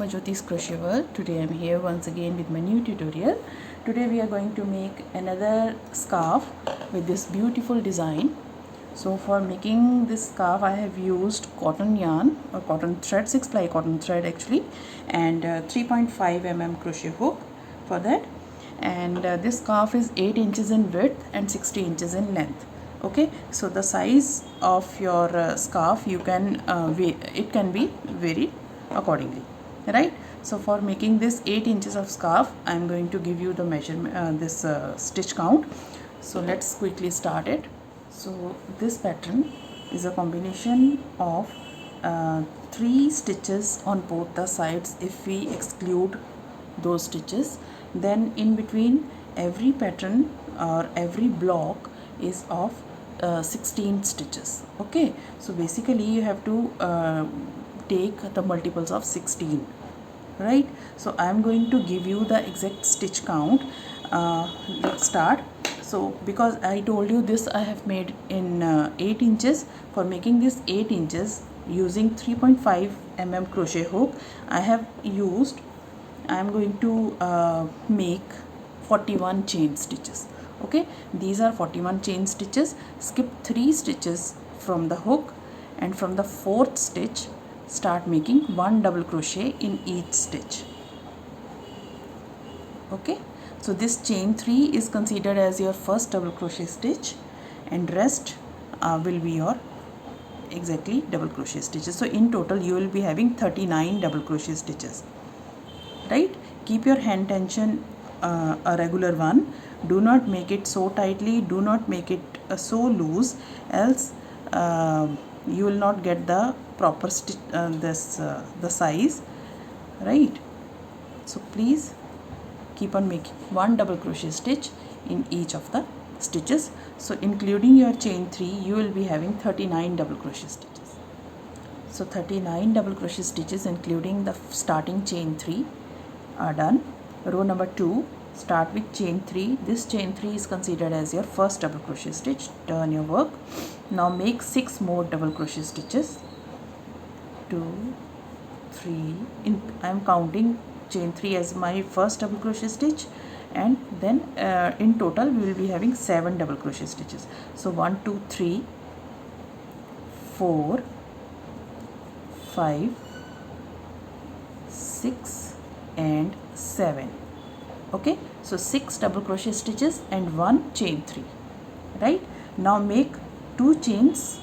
Amarjyoti's Crochet World. Today I am here once again with my new tutorial. Today we are going to make another scarf with this beautiful design. So for making this scarf I have used cotton yarn or cotton thread, 6 ply cotton thread actually, and 3.5 mm crochet hook for that. And this scarf is 8 inches in width and 60 inches in length. Okay, so the size of your scarf you can it can be varied accordingly, right? So for making this 8 inches of scarf I am going to give you the measurement, this stitch count. So let's quickly start it. So this pattern is a combination of 3 stitches on both the sides if we exclude those stitches. Then in between every pattern or every block is of 16 stitches. Okay, so basically you have to take the multiples of 16, right? So I am going to give you the exact stitch count. Let's start. So because I told you this I have made in 8 inches, for making this 8 inches using 3.5 mm crochet hook I am going to make 41 chain stitches. Okay, these are 41 chain stitches. Skip 3 stitches from the hook, and from the 4th stitch start making 1 double crochet in each stitch. Okay, so this chain 3 is considered as your first double crochet stitch, and rest will be your exactly double crochet stitches. So in total you will be having 39 double crochet stitches, right? Keep your hand tension a regular one. Do not make it so tightly, do not make it so loose, else you will not get the proper stitch, the size, right? So please keep on making 1 double crochet stitch in each of the stitches. So including your chain 3 you will be having 39 double crochet stitches. So 39 double crochet stitches including the starting chain 3 are done. Row number 2, start with chain 3. This chain 3 is considered as your first double crochet stitch. Turn your work. Now make 6 more double crochet stitches. 2, 3. I am counting chain 3 as my first double crochet stitch, and then in total we will be having 7 double crochet stitches. So 1, 2, 3, 4, 5, 6 and 7. Okay, so 6 double crochet stitches and 1 chain 3, right? Now make 2 chains,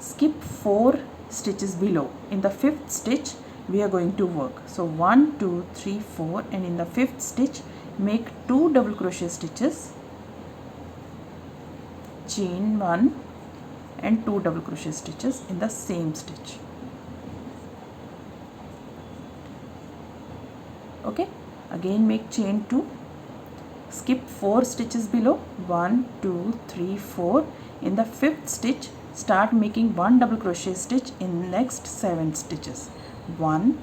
skip 4 stitches below. In the 5th stitch we are going to work. So 1, 2, 3, 4, and in the 5th stitch make 2 double crochet stitches, chain 1 and 2 double crochet stitches in the same stitch. Okay, again make chain 2, skip 4 stitches below, 1, 2, 3, 4. In the 5th stitch start making 1 double crochet stitch in next 7 stitches. 1,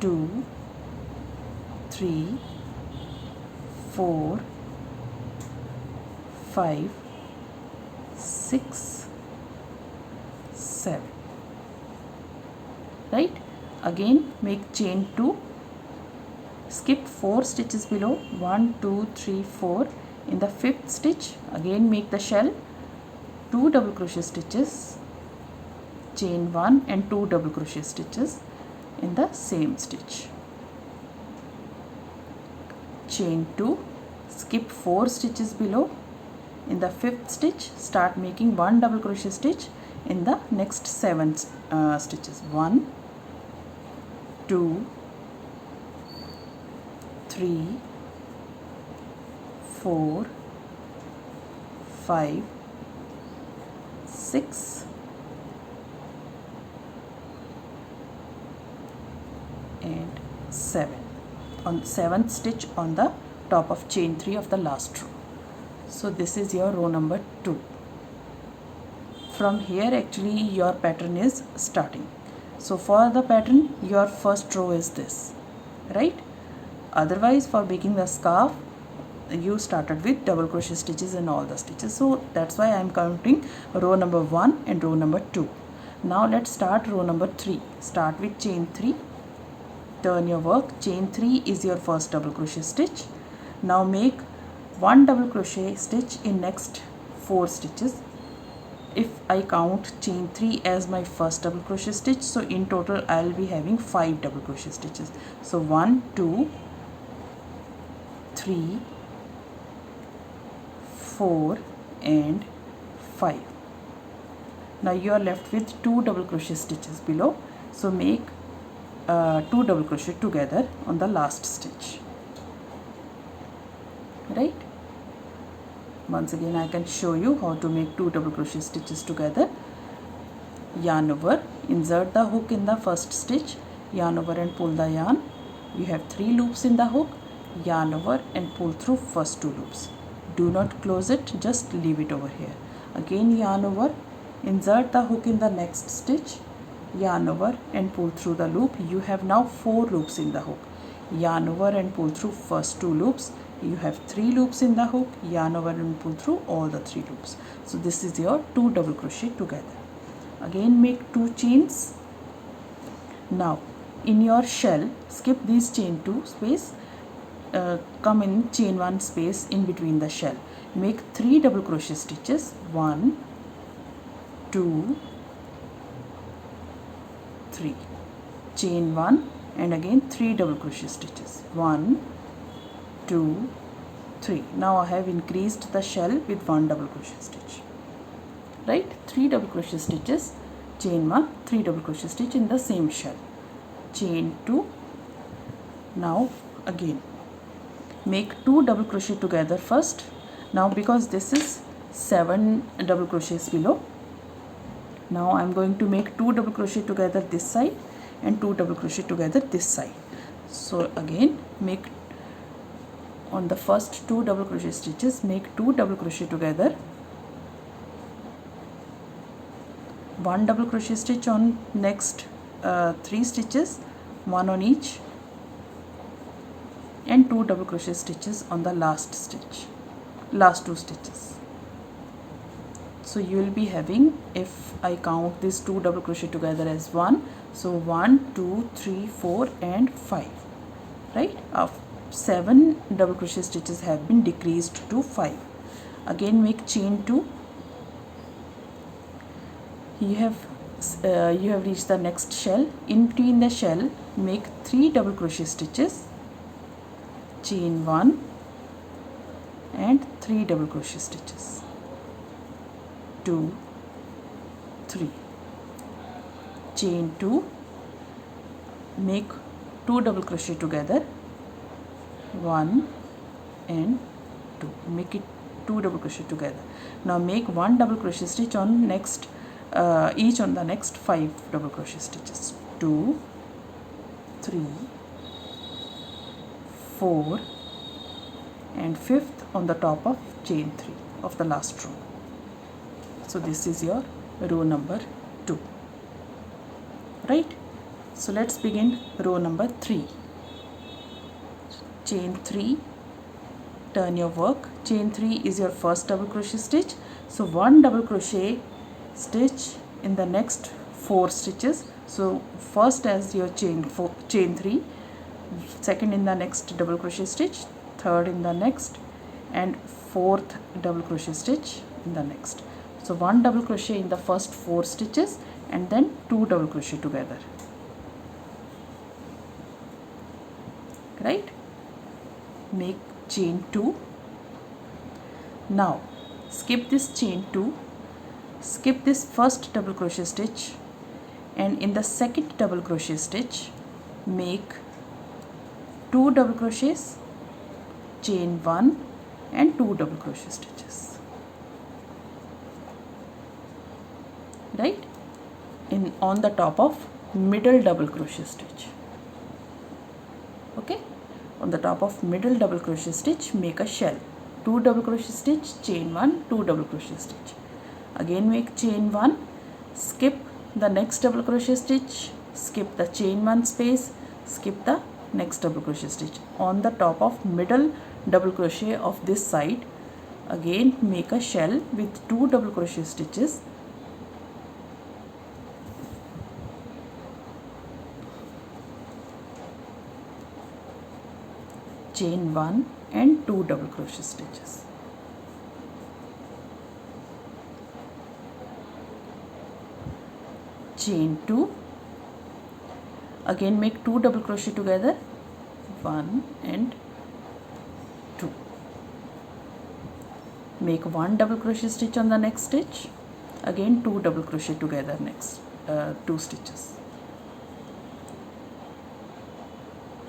2, 3, 4, 5, 6, 7, right? Again make chain 2, skip 4 stitches below, 1, 2, 3, 4. In the 5th stitch again make the shell, 2 double crochet stitches, chain 1 and 2 double crochet stitches in the same stitch. Chain 2, skip 4 stitches below. In the 5th stitch start making 1 double crochet stitch in the next 7 stitches. 1, 2, 3, 4, 5, 6 and 7. On 7th stitch on the top of chain 3 of the last row. So this is your row number 2. From here actually your pattern is starting. So for the pattern your first row is this, right? Otherwise for making the scarf you started with double crochet stitches in all the stitches. So that's why I am counting row number 1 and row number 2. Now let's start row number 3. Start with chain 3, turn your work, chain 3 is your first double crochet stitch. Now make 1 double crochet stitch in next 4 stitches. If I count chain 3 as my first double crochet stitch, so in total I will be having 5 double crochet stitches. So 1 2 3 4 and 5. Now you are left with 2 double crochet stitches below, so make 2 double crochet together on the last stitch, right? Once again I can show you how to make 2 double crochet stitches together. Yarn over, insert the hook in the first stitch, yarn over and pull the yarn. You have 3 loops in the hook, yarn over and pull through first 2 loops. Do not close it, just leave it over here. Again yarn over, insert the hook in the next stitch, yarn over and pull through the loop. You have now 4 loops in the hook, yarn over and pull through first 2 loops. You have 3 loops in the hook, yarn over and pull through all the 3 loops. So this is your 2 double crochet together. Again make 2 chains. Now in your shell, skip these chain 2 space, come in chain 1 space in between the shell. Make 3 double crochet stitches, 1 2 3, chain 1 and again 3 double crochet stitches, 1 2 3. Now I have increased the shell with 1 double crochet stitch, right? 3 double crochet stitches, chain 1, 3 double crochet stitch in the same shell, chain 2. Now again make 2 double crochet together first. Now because this is 7 double crochets below, now I am going to make 2 double crochet together this side and 2 double crochet together this side. So again make, on the first 2 double crochet stitches, make 2 double crochet together, 1 double crochet stitch on next 3 stitches, 1 on each, and 2 double crochet stitches on the last stitch, last 2 stitches. So you will be having, if I count these 2 double crochet together as 1, so 1 2 3 4 and 5, right? 7 double crochet stitches have been decreased to 5. Again make chain 2. You have reached the next shell. In between the shell make 3 double crochet stitches, chain 1 and 3 double crochet stitches, 2 3, chain 2, make 2 double crochet together, 1 and 2, make it 2 double crochet together. Now make 1 double crochet stitch on next each on the next 5 double crochet stitches, 2 3 4 and 5th on the top of chain 3 of the last row. So this is your row number 2, right? So let's begin row number 3. Chain 3, turn your work, chain 3 is your first double crochet stitch, so 1 double crochet stitch in the next 4 stitches. So first as your chain 3, second in the next double crochet stitch, third in the next, and 4th double crochet stitch in the next. So 1 double crochet in the first 4 stitches and then 2 double crochet together, right? Make chain 2. Now skip this chain 2, skip this first double crochet stitch, and in the second double crochet stitch make 2 double crochets, chain 1 and 2 double crochet stitches, right? On the top of middle double crochet stitch, okay? On the top of middle double crochet stitch make a shell, 2 double crochet stitch, chain 1, 2 double crochet stitch. Again make chain 1, skip the next double crochet stitch, skip the chain 1 space, skip the next double crochet stitch. On the top of middle double crochet of this side, again make a shell with 2 double crochet stitches, chain 1 and 2 double crochet stitches. Chain 2, again make 2 double crochet together, 1 and 2. Make 1 double crochet stitch on the next stitch, again 2 double crochet together next 2 stitches,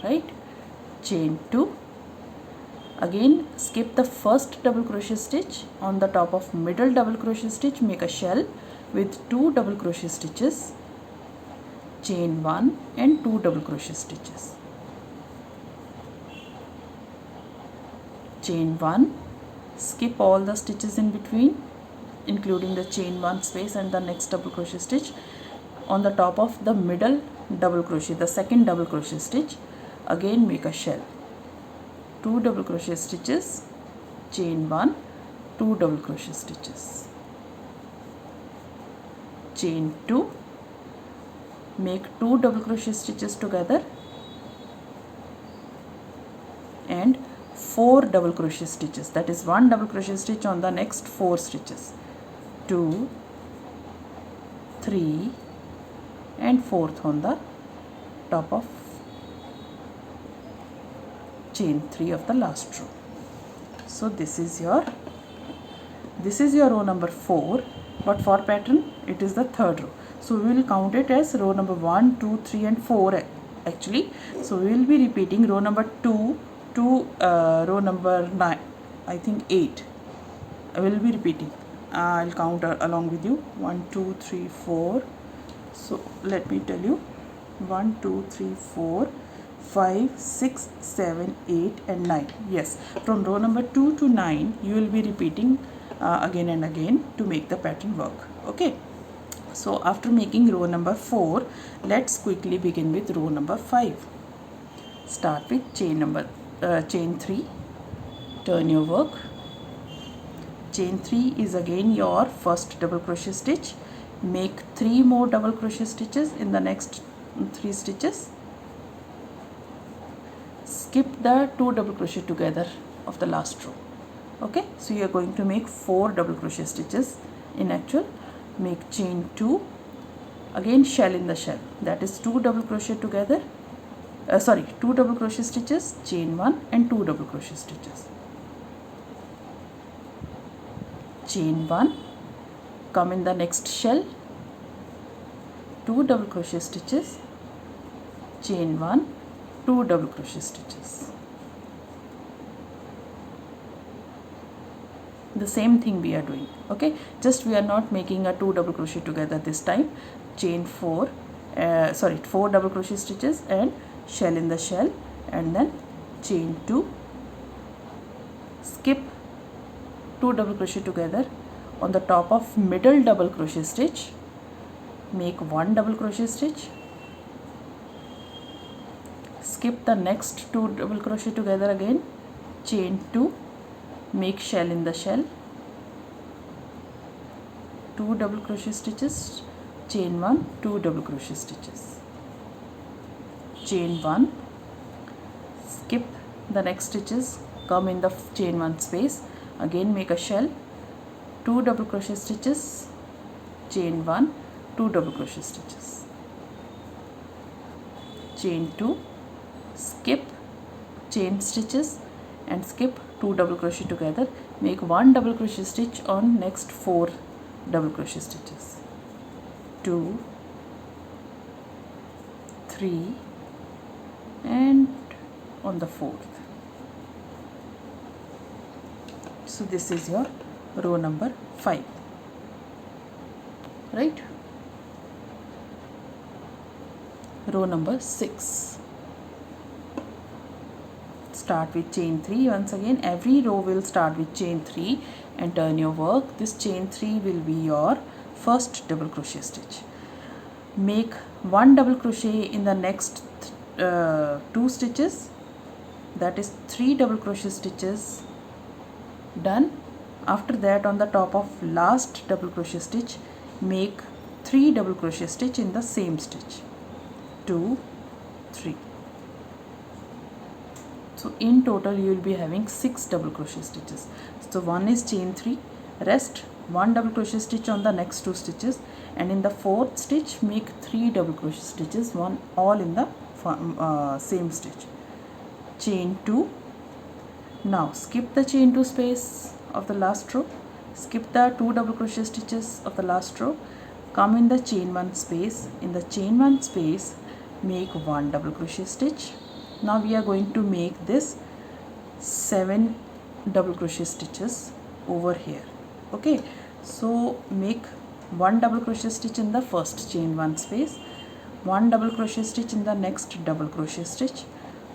right? Chain 2, again skip the first double crochet stitch. On the top of middle double crochet stitch, make a shell with 2 double crochet stitches, chain 1 and 2 double crochet stitches, chain 1, skip all the stitches in between including the chain 1 space and the next double crochet stitch. On the top of the middle double crochet, the second double crochet stitch, again make a shell, 2 double crochet stitches, chain 1, 2 double crochet stitches, chain 2, make 2 double crochet stitches together and 4 double crochet stitches, that is 1 double crochet stitch on the next 4 stitches, 2, 3 and 4th on the top of chain 3 of the last row. So this is your row number 4, but for pattern it is the 3rd row. So we will count it as row number 1, 2, 3 and 4 actually. So we will be repeating row number 2 to row number 9, I think 8. I will be repeating. I'll count along with you. 1, 2, 3, 4. So let me tell you. 1, 2, 3, 4, 5, 6, 7, 8 and 9. Yes, from row number 2 to 9 you will be repeating again and again to make the pattern work. Okay. So after making row number 4, let's quickly begin with row number 5. Start with chain 3, turn your work. Chain 3 is again your first double crochet stitch. Make 3 more double crochet stitches in the next 3 stitches. Skip the 2 double crochet together of the last row. Okay, so you are going to make 4 double crochet stitches in actual. Make chain 2, again shell in the shell, that is 2 double crochet together, 2 double crochet stitches, chain 1 and 2 double crochet stitches, chain 1, come in the next shell, 2 double crochet stitches, chain 1, 2 double crochet stitches. The same thing we are doing. Okay, just we are not making a 2 double crochet together this time. Chain 4 double crochet stitches and shell in the shell, and then chain 2, skip 2 double crochet together. On the top of middle double crochet stitch, make 1 double crochet stitch, skip the next 2 double crochet together again, chain 2, make shell in the shell, 2 double crochet stitches, chain 1, 2 double crochet stitches, chain 1, skip the next stitches, come in the chain 1 space, again make a shell, 2 double crochet stitches, chain 1, 2 double crochet stitches, chain 2, skip chain stitches and skip 2 double crochet together, make 1 double crochet stitch on next 4 double crochet stitches, 2, 3 and on the 4th. So this is your row number 5, right? Row number 6. Start with chain 3 once again. Every row will start with chain 3 and turn your work. This chain 3 will be your first double crochet stitch. Make 1 double crochet in the next 2 stitches, that is 3 double crochet stitches done. After that, on the top of last double crochet stitch, make 3 double crochet stitch in the same stitch, 2, 3, So in total you will be having 6 double crochet stitches. So one is chain 3, rest 1 double crochet stitch on the next 2 stitches, and in the 4th stitch make 3 double crochet stitches, one all in the same stitch. Chain 2. Now skip the chain 2 space of the last row, skip the 2 double crochet stitches of the last row, come in the chain 1 space. In the chain 1 space make 1 double crochet stitch. Now we are going to make this 7 double crochet stitches over here. Okay, so make 1 double crochet stitch in the first chain 1 space, 1 double crochet stitch in the next double crochet stitch,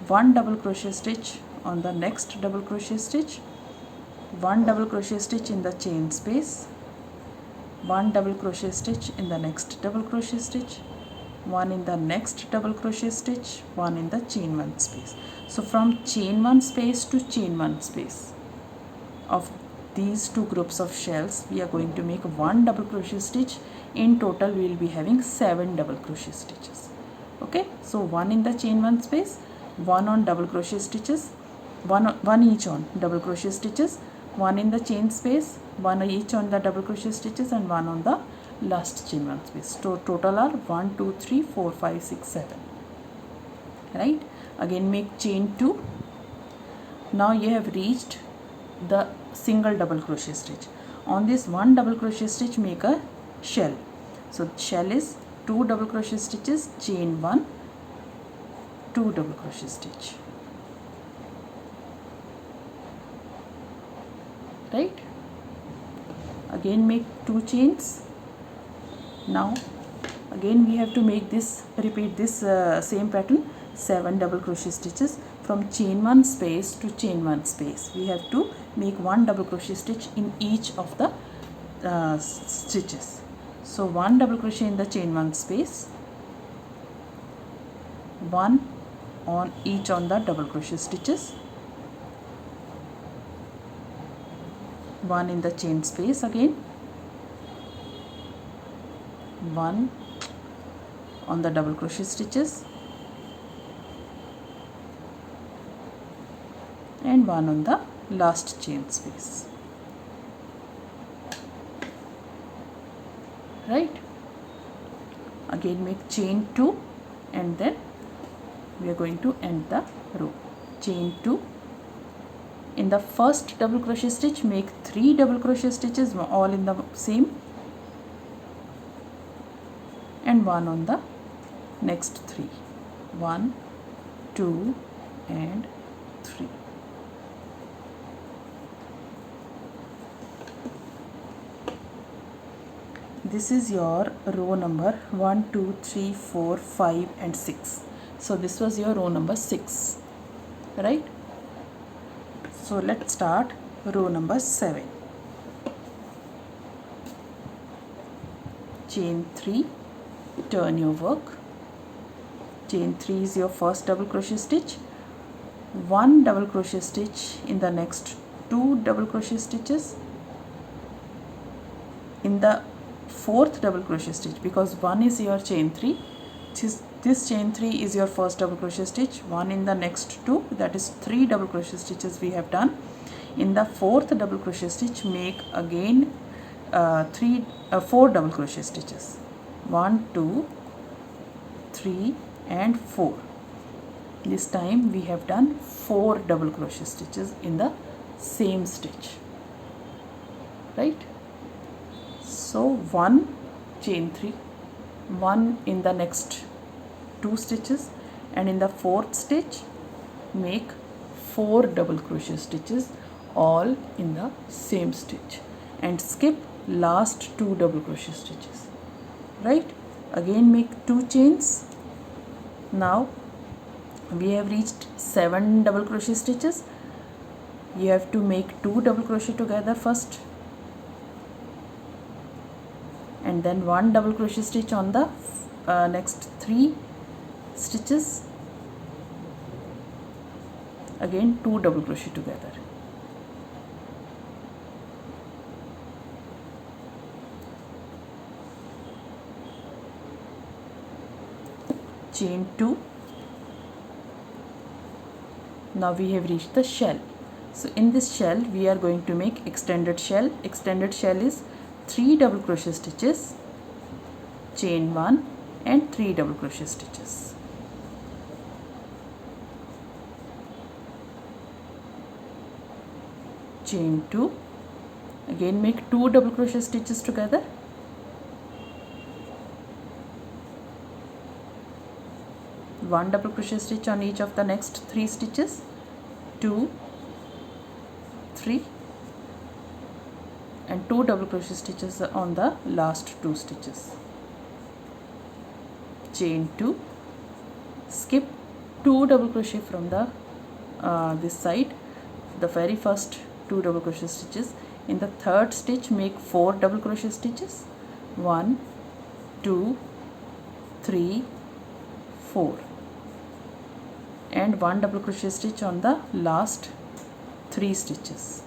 1 double crochet stitch on the next double crochet stitch, 1 double crochet stitch in the chain space, 1 double crochet stitch in the next double crochet stitch, 1 in the next double crochet stitch, 1 in the chain 1 space. So from chain 1 space to chain 1 space of these two groups of shells we are going to make 1 double crochet stitch. In total we will be having 7 double crochet stitches. Okay, so 1 in the chain 1 space, 1 on double crochet stitches, 1 each on double crochet stitches, 1 in the chain space, 1 each on the double crochet stitches, and 1 on the last chain 1 space. So total are 1 2 3 4 5 6 7. Right, again make chain 2. Now you have reached the single double crochet stitch. On this 1 double crochet stitch make a shell. So shell is 2 double crochet stitches, chain 1, 2 double crochet stitch. Right, again make 2 chains. Now again we have to make this, repeat this same pattern, 7 double crochet stitches. From chain 1 space to chain 1 space we have to make 1 double crochet stitch in each of the stitches. So 1 double crochet in the chain 1 space, 1 on each on the double crochet stitches, 1 in the chain space, again 1 on the double crochet stitches, and 1 on the last chain space. Right, again make chain 2, and then we are going to end the row. Chain 2. In the first double crochet stitch make 3 double crochet stitches, all in the same, and 1 on the next 3. 1 2 and 3. This is your row number 1 2 3 4 5 and 6. So this was your row number 6. Right, so let's start row number 7. Chain 3, turn your work. Chain 3 is your first double crochet stitch, 1 double crochet stitch in the next 2 double crochet stitches. In the 4th double crochet stitch, because 1 is your chain 3, this chain 3 is your first double crochet stitch, 1 in the next 2, that is 3 double crochet stitches we have done. In the 4th double crochet stitch make again 4 double crochet stitches, 1 2 3 and 4. This time we have done 4 double crochet stitches in the same stitch. Right, so 1 chain 3, 1 in the next 2 stitches, and in the 4th stitch make 4 double crochet stitches, all in the same stitch, and skip last 2 double crochet stitches. Right, again make 2 chains. Now we have reached 7 double crochet stitches. You have to make 2 double crochet together first, and then 1 double crochet stitch on the next 3 stitches, again 2 double crochet together. Chain 2, Now we have reached the shell. So in this shell we are going to make extended shell. Extended shell is 3 double crochet stitches, chain 1 and 3 double crochet stitches. Chain 2, again make 2 double crochet stitches together, one double crochet stitch on each of the next 3 stitches, 2, 3 and 2 double crochet stitches on the last 2 stitches. Chain 2, skip 2 double crochet from the this side, the very first 2 double crochet stitches. In the third stitch make 4 double crochet stitches, 1, 2, 3, 4 and 1 double crochet stitch on the last 3 stitches.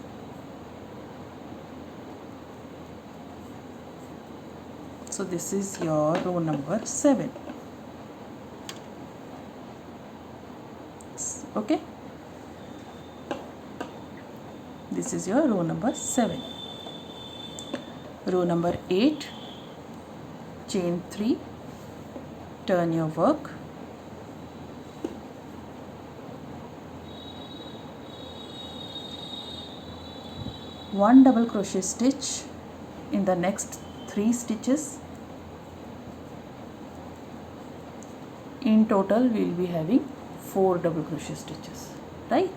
So this is your row number 7. Okay, this is your row number 7. Row number 8, chain 3, turn your work, one double crochet stitch in the next 3 stitches. In total we will be having 4 double crochet stitches, right,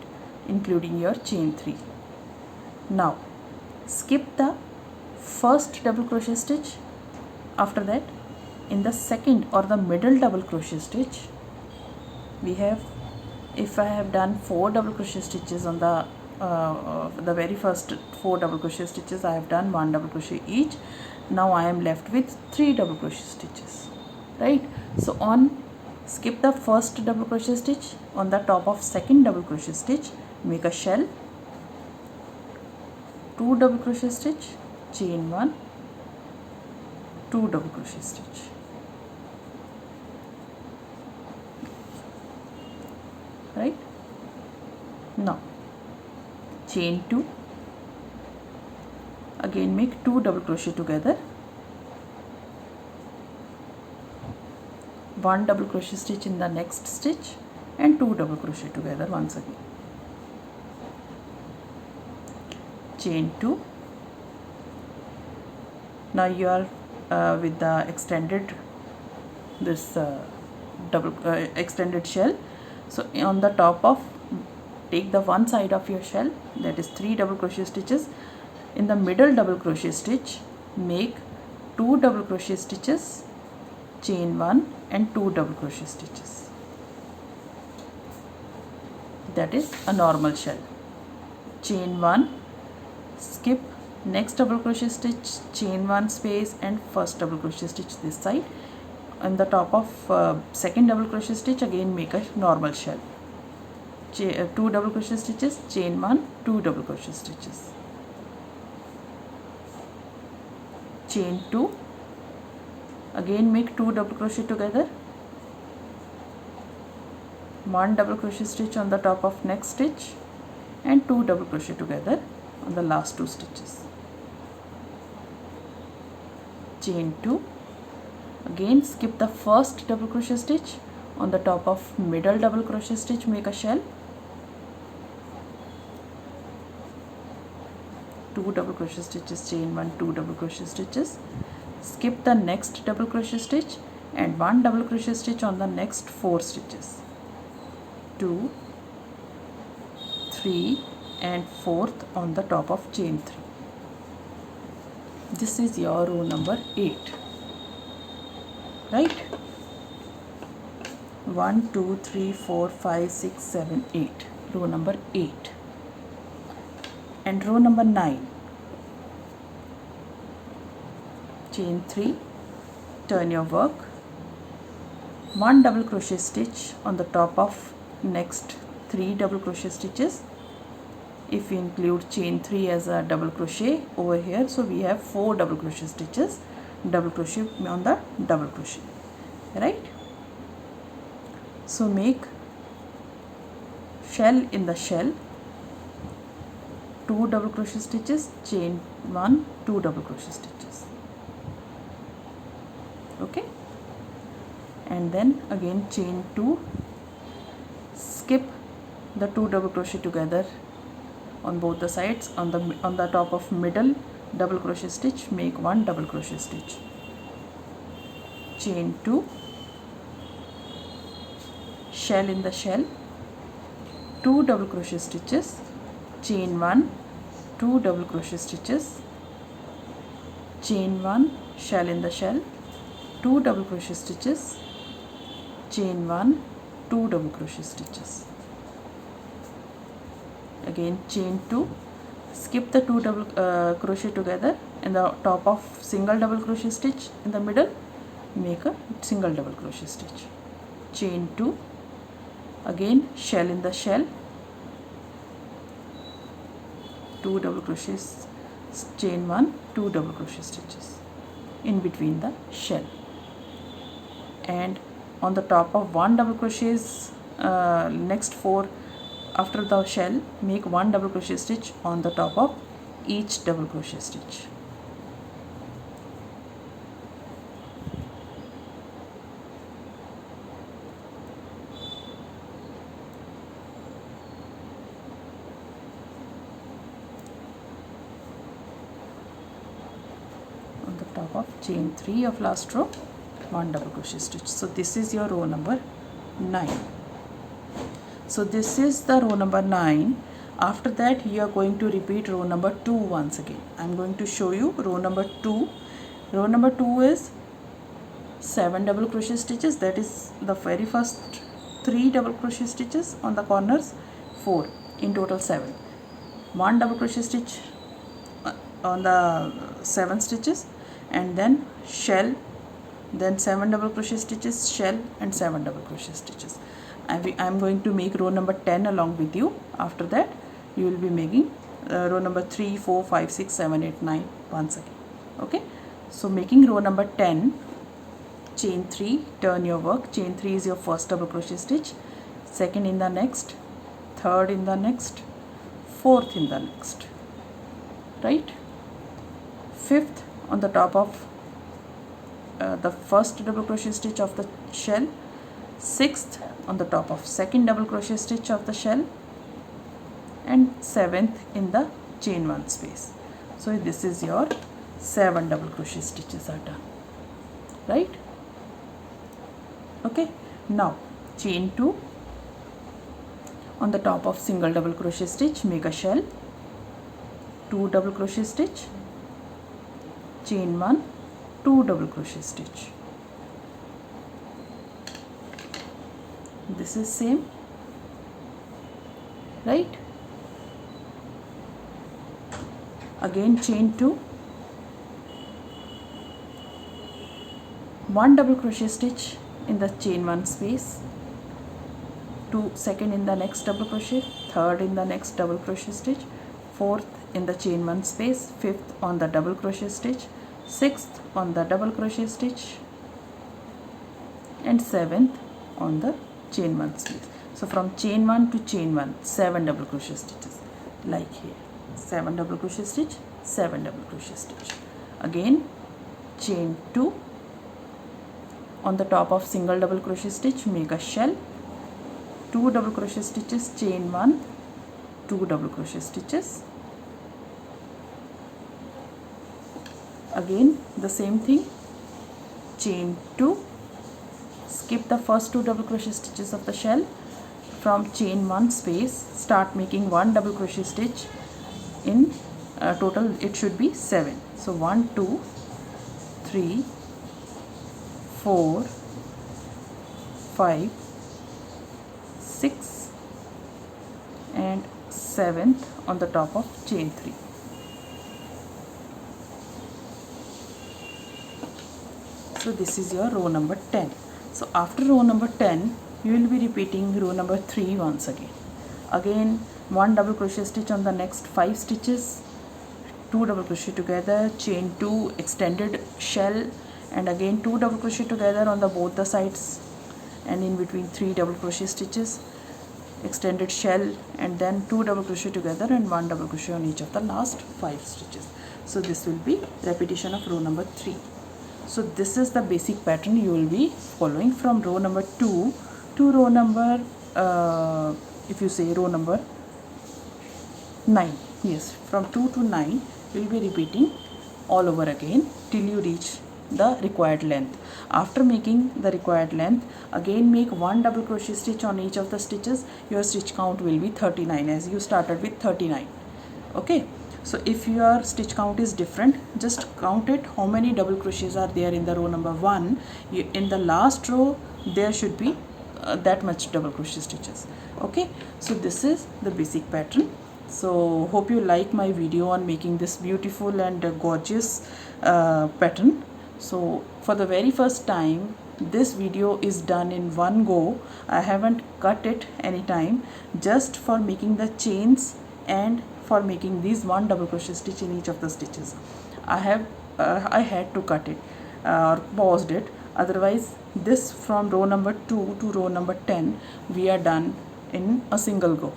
including your chain 3. Now skip the first double crochet stitch. After that, in the second or the middle double crochet stitch, we have, if I have done 4 double crochet stitches on the very first 4 double crochet stitches, I have done 1 double crochet each. Now I am left with 3 double crochet stitches, right? So on skip the first double crochet stitch, on the top of second double crochet stitch make a shell, 2 double crochet stitch, chain 1, 2 double crochet stitch, right? Now chain 2, again make 2 double crochet together, 1 double crochet stitch in the next stitch and 2 double crochet together once again. Chain 2. Now you are with the extended extended shell. So on the top of, take the one side of your shell, that is 3 double crochet stitches. In the middle double crochet stitch make 2 double crochet stitches, chain 1 and 2 double crochet stitches. That is a normal shell. Chain 1, skip next double crochet stitch, chain 1 space and first double crochet stitch this side. On the top of second double crochet stitch again make a normal shell. 2 double crochet stitches, chain 1, 2 double crochet stitches. Chain 2, again make 2 double crochet together, 1 double crochet stitch on the top of next stitch and 2 double crochet together on the last 2 stitches. Chain 2, again skip the first double crochet stitch, on the top of middle double crochet stitch make a shell, 2 double crochet stitches, chain 1, 2 double crochet stitches, skip the next double crochet stitch and 1 double crochet stitch on the next 4 stitches, 2, 3 and 4th on the top of chain 3. This is your row number 8, right? 1, 2, 3, 4, 5, 6, 7, 8, row number 8. And row number 9, chain 3, turn your work, 1 double crochet stitch on the top of next 3 double crochet stitches. If we include chain 3 as a double crochet over here, so we have 4 double crochet stitches, double crochet on the double crochet, right? So make shell in the shell, 2 double crochet stitches, chain 1, 2 double crochet stitches. Okay, and then again chain 2, skip the 2 double crochet together on both the sides. On the top of middle double crochet stitch, make 1 double crochet stitch, chain 2, shell in the shell, 2 double crochet stitches, chain 1, 2 double crochet stitches, chain 1, shell in the shell, 2 double crochet stitches, chain 1, 2 double crochet stitches. Again chain 2, skip the 2 double crochet together in the top of single double crochet stitch in the middle, make a single double crochet stitch, chain 2, again shell in the shell, 2 double crochets, chain 1, 2 double crochet stitches in between the shell, and on the top of 1 double crochets, next 4 after the shell, make 1 double crochet stitch on the top of each double crochet stitch. On the top of chain 3 of last row, 1 double crochet stitch. So this is your row number 9. So this is the row number 9. After that you are going to repeat row number 2 once again. I am going to show you row number 2. Row number 2 is 7 double crochet stitches, that is the very first 3 double crochet stitches on the corners, 4 in total 7, 1 double crochet stitch on the 7 stitches, and then shell, then 7 double crochet stitches, shell, and 7 double crochet stitches. I am going to make row number 10 along with you. After that you will be making row number 3, 4, 5, 6, 7, 8, 9 once again. Okay, so making row number 10, chain 3, turn your work. Chain 3 is your first double crochet stitch, second in the next, third in the next, fourth in the next, right, fifth on the top of the first double crochet stitch of the shell, sixth on the top of second double crochet stitch of the shell, and seventh in the chain 1 space. So this is your 7 double crochet stitches are done, right? Okay, now chain 2, on the top of single double crochet stitch, make a shell, 2 double crochet stitch, chain 1, 2 double crochet stitch. This is same, right? Again chain 2, 1 double crochet stitch in the chain 1 space, 2 second in the next double crochet, third in the next double crochet stitch, fourth in the chain 1 space, fifth on the double crochet stitch, sixth on the double crochet stitch, and seventh on the chain 1 space. So from chain 1 to chain 1, 7 double crochet stitches, like here, 7 double crochet stitch, 7 double crochet stitch. Again chain 2, on the top of single double crochet stitch, make a shell, 2 double crochet stitches, chain 1, 2 double crochet stitches. Again the same thing, chain 2, skip the first 2 double crochet stitches of the shell, from chain 1 space start making 1 double crochet stitch. In total it should be 7. So 1, 2, 3, 4, 5, 6, and 7th on the top of chain 3. So this is your row number 10. So after row number 10 you will be repeating row number 3 once again. Again 1 double crochet stitch on the next 5 stitches, 2 double crochet together, chain 2, extended shell, and again 2 double crochet together on the both the sides, and in between 3 double crochet stitches, extended shell, and then 2 double crochet together and 1 double crochet on each of the last 5 stitches. So this will be repetition of row number 3. So this is the basic pattern you will be following from row number 2 to row number if you say row number 9. Yes, from 2 to 9 you will be repeating all over again till you reach the required length. After making the required length, again make 1 double crochet stitch on each of the stitches. Your stitch count will be 39 as you started with 39. Okay, so if your stitch count is different, just count it how many double crochets are there in the row number 1. In the last row there should be that much double crochet stitches. Okay, so this is the basic pattern. So hope you like my video on making this beautiful and gorgeous pattern. So for the very first time this video is done in one go. I haven't cut it anytime, just for making the chains and for making these 1 double crochet stitch in each of the stitches. I had to cut it or paused it, otherwise this from row number 2 to row number 10 we are done in a single go.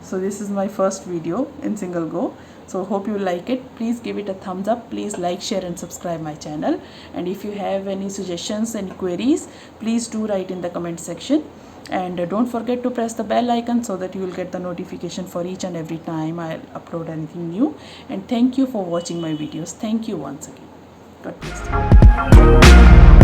So this is my first video in single go. So hope you like it. Please give it a thumbs up. Please like, share and subscribe my channel. And if you have any suggestions and queries, please do write in the comment section. And don't forget to press the bell icon so that you will get the notification for each and every time I upload anything new. And thank you for watching my videos. Thank you once again. God bless you.